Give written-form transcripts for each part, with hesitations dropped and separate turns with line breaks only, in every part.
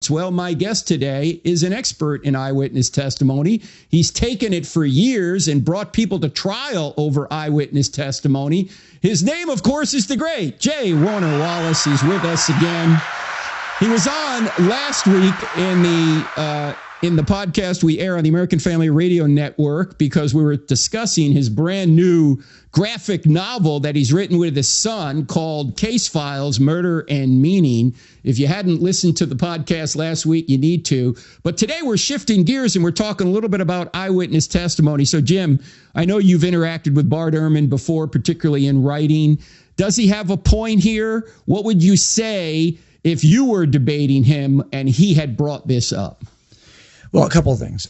Well, my guest today is an expert in eyewitness testimony. He's taken it for years and brought people to trial over eyewitness testimony. His name, of course, is the great J. Warner Wallace. He's with us again. He was on last week in the podcast we air on the American Family Radio Network because we were discussing his brand new graphic novel that he's written with his son called Case Files, Murder and Meaning. If you hadn't listened to the podcast last week, you need to. But today we're shifting gears and we're talking a little bit about eyewitness testimony. So, Jim, I know you've interacted with Bart Ehrman before, particularly in writing. Does he have a point here? What would you say if you were debating him and he had brought this up?
Well, a couple of things.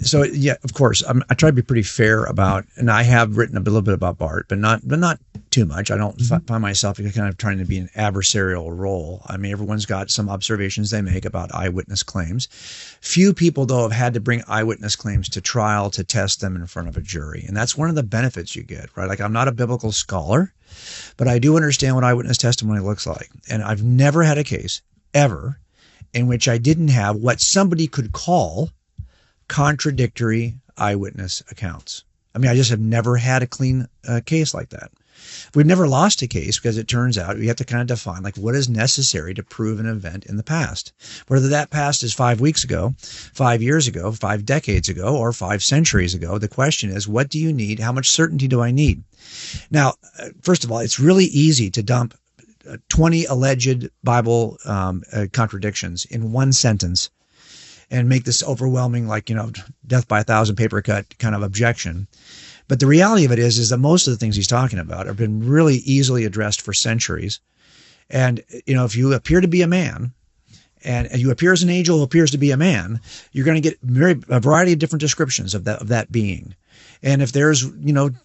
So, yeah, of course, I try to be pretty fair about, and I have written a little bit about Bart, but not too much. I don't find myself kind of trying to be an adversarial role. I mean, everyone's got some observations they make about eyewitness claims. Few people, though, have had to bring eyewitness claims to trial to test them in front of a jury. And that's one of the benefits you get, right? Like, I'm not a biblical scholar, but I do understand what eyewitness testimony looks like. And I've never had a case ever in which I didn't have what somebody could call contradictory eyewitness accounts. I mean, I just have never had a clean case like that. We've never lost a case because it turns out we have to kind of define like what is necessary to prove an event in the past. Whether that past is 5 weeks ago, 5 years ago, 5 decades ago, or 5 centuries ago, the question is, what do you need? How much certainty do I need? Now, first of all, it's really easy to dump 20 alleged Bible contradictions in one sentence and make this overwhelming, like, death by 1,000 paper cut kind of objection. But the reality of it is that most of the things he's talking about have been really easily addressed for centuries. And, if you appear to be a man and you appear as an angel who appears to be a man, you're going to get a variety of different descriptions of that being. And if there's,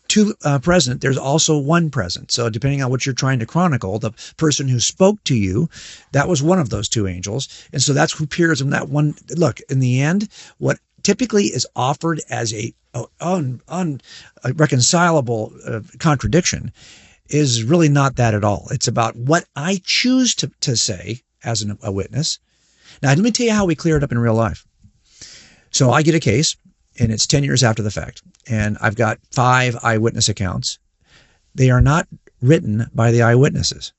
two present, there's also one present. So depending on what you're trying to chronicle, the person who spoke to you, that was one of those two angels. And so that's who appears in that one. Look, in the end, what typically is offered as a unreconcilable contradiction is really not that at all. It's about what I choose to say as a witness. Now, let me tell you how we clear it up in real life. So I get a case, and it's 10 years after the fact, and I've got 5 eyewitness accounts. They are not written by the eyewitnesses.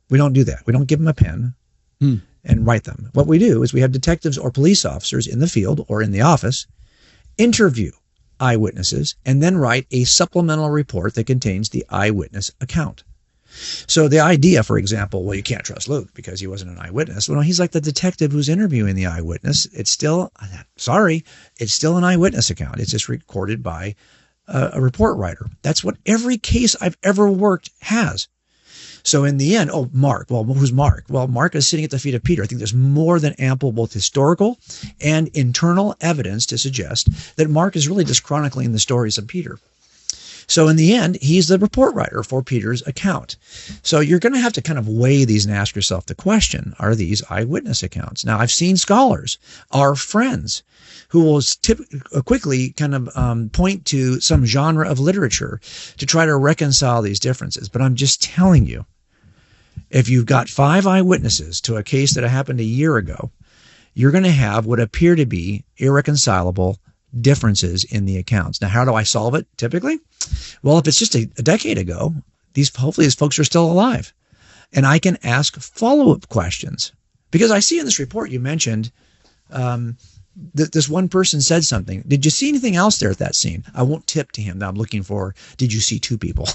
We don't do that. We don't give them a pen and write them. What we do is we have detectives or police officers in the field or in the office interview eyewitnesses and then write a supplemental report that contains the eyewitness account. So the idea, for example, well, you can't trust Luke because he wasn't an eyewitness. Well, no, he's like the detective who's interviewing the eyewitness. It's still an eyewitness account. It's just recorded by a report writer. That's what every case I've ever worked has. So in the end, Mark. Well, who's Mark? Well, Mark is sitting at the feet of Peter. I think there's more than ample both historical and internal evidence to suggest that Mark is really just chronicling the stories of Peter. So in the end, he's the report writer for Peter's account. So you're going to have to kind of weigh these and ask yourself the question, are these eyewitness accounts? Now, I've seen scholars, our friends, who will quickly kind of point to some genre of literature to try to reconcile these differences. But I'm just telling you, if you've got 5 eyewitnesses to a case that happened a year ago, you're going to have what appear to be irreconcilable differences in the accounts. Now, how do I solve it typically? Well, if it's just a decade ago, hopefully these folks are still alive. And I can ask follow-up questions. Because I see in this report you mentioned that this one person said something. Did you see anything else there at that scene? I won't tip to him that I'm looking for, did you see 2 people?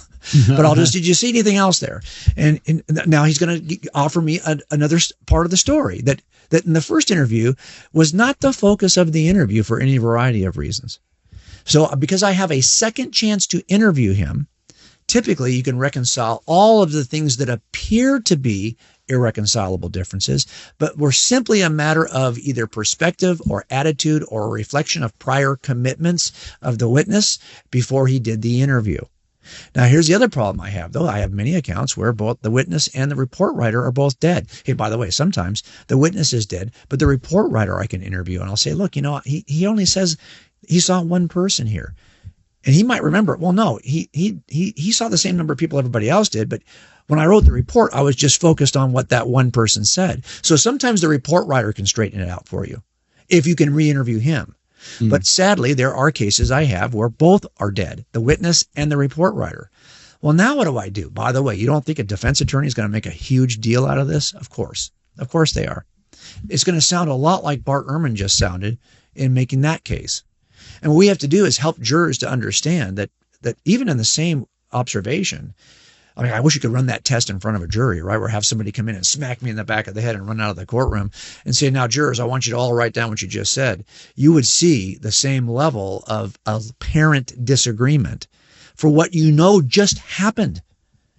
But did you see anything else there? And now he's going to offer me another part of the story that in the first interview was not the focus of the interview for any variety of reasons. So because I have a second chance to interview him, typically you can reconcile all of the things that appear to be irreconcilable differences, but were simply a matter of either perspective or attitude or a reflection of prior commitments of the witness before he did the interview. Now, here's the other problem I have, though. I have many accounts where both the witness and the report writer are both dead. Hey, by the way, sometimes the witness is dead, but the report writer I can interview, and I'll say, look, he only says he saw one person here. And he might remember, well, no, he saw the same number of people everybody else did, but when I wrote the report, I was just focused on what that one person said. So sometimes the report writer can straighten it out for you if you can re-interview him. But sadly, there are cases I have where both are dead, the witness and the report writer. Well, now what do I do? By the way, you don't think a defense attorney is going to make a huge deal out of this? Of course they are. It's going to sound a lot like Bart Ehrman just sounded in making that case. And what we have to do is help jurors to understand that even in the same observation, I mean, I wish you could run that test in front of a jury, right? Or have somebody come in and smack me in the back of the head and run out of the courtroom and say, now, jurors, I want you to all write down what you just said. You would see the same level of apparent disagreement for what you know just happened.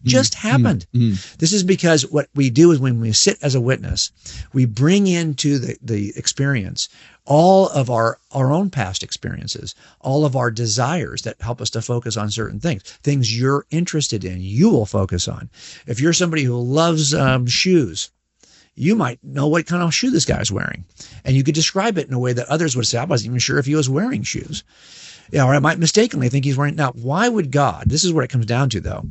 Just happened. This is because what we do is when we sit as a witness, we bring into the experience all of our own past experiences, all of our desires that help us to focus on certain things you're interested in, you will focus on. If you're somebody who loves shoes, you might know what kind of shoe this guy's wearing. And you could describe it in a way that others would say, I wasn't even sure if he was wearing shoes. Or I might mistakenly think he's wearing. Now, why would God? This is what it comes down to, though.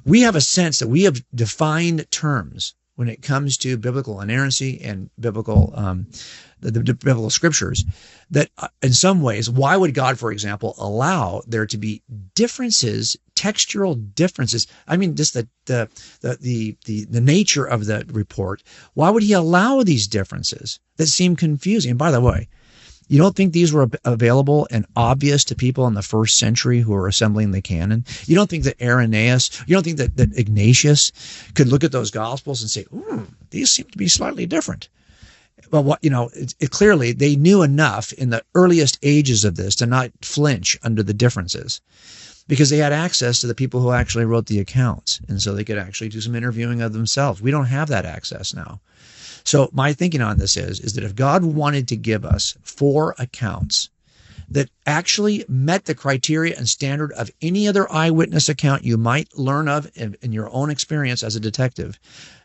We have a sense that we have defined terms when it comes to biblical inerrancy and biblical the biblical scriptures that in some ways, why would God, for example, allow there to be differences, textural differences? I mean, just the nature of the report. Why would he allow these differences that seem confusing? And by the way, you don't think these were available and obvious to people in the first century who were assembling the canon? You don't think that Irenaeus, you don't think that Ignatius could look at those gospels and say, these seem to be slightly different? Well, clearly they knew enough in the earliest ages of this to not flinch under the differences because they had access to the people who actually wrote the accounts. And so they could actually do some interviewing of themselves. We don't have that access now. So my thinking on this is that if God wanted to give us 4 accounts that actually met the criteria and standard of any other eyewitness account you might learn of in your own experience as a detective,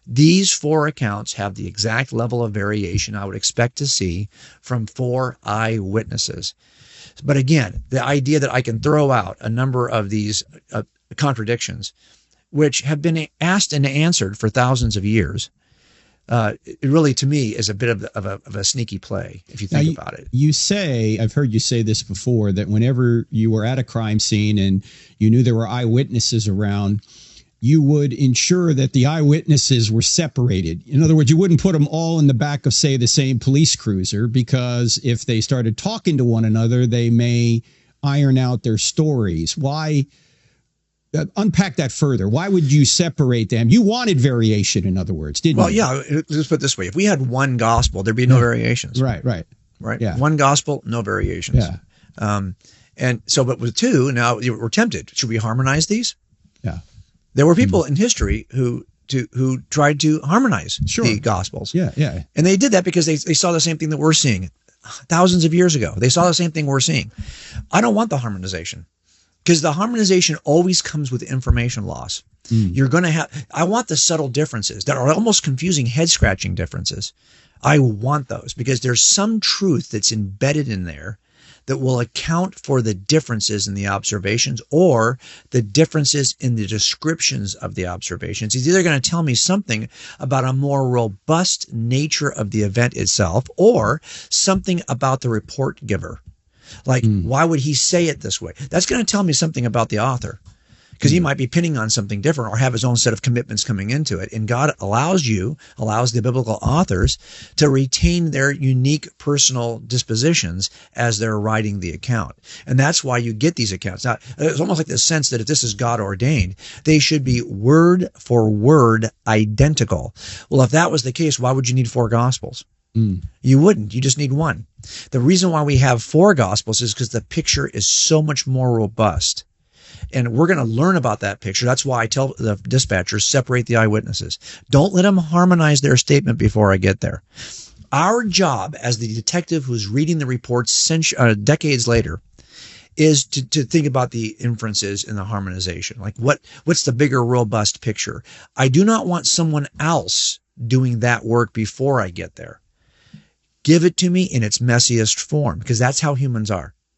these 4 accounts have the exact level of variation I would expect to see from 4 eyewitnesses. But again, the idea that I can throw out a number of these contradictions, which have been asked and answered for thousands of years, it really, to me, is a bit of a sneaky play, if you think about it.
You say, I've heard you say this before, that whenever you were at a crime scene and you knew there were eyewitnesses around, you would ensure that the eyewitnesses were separated. In other words, you wouldn't put them all in the back of, say, the same police cruiser, because if they started talking to one another, they may iron out their stories. Why? Unpack that further. Why would you separate them? You wanted variation, in other words, didn't you?
Well, yeah, let's put it this way. If we had one gospel, there'd be no variations.
Right.
Yeah. One gospel, no variations.
Yeah.
And so, but with 2, now we're tempted. Should we harmonize these?
Yeah.
There were people in history who tried to harmonize the gospels.
Yeah.
And they did that because they saw the same thing that we're seeing thousands of years ago. They saw the same thing we're seeing. I don't want the harmonization. Because the harmonization always comes with information loss. You're going to have, I want the subtle differences that are almost confusing, head-scratching differences. I want those because there's some truth that's embedded in there that will account for the differences in the observations or the differences in the descriptions of the observations. It's either going to tell me something about a more robust nature of the event itself or something about the report giver. Like, why would he say it this way? That's going to tell me something about the author because he might be pinning on something different or have his own set of commitments coming into it. And God allows the biblical authors to retain their unique personal dispositions as they're writing the account. And that's why you get these accounts. Now, it's almost like the sense that if this is God ordained, they should be word for word identical. Well, if that was the case, why would you need 4 gospels? You wouldn't. You just need 1. The reason why we have 4 gospels is because the picture is so much more robust. And we're going to learn about that picture. That's why I tell the dispatchers, separate the eyewitnesses. Don't let them harmonize their statement before I get there. Our job as the detective who's reading the reports decades later is to think about the inferences and the harmonization. Like what's the bigger, robust picture? I do not want someone else doing that work before I get there. Give it to me in its messiest form, because that's how humans are.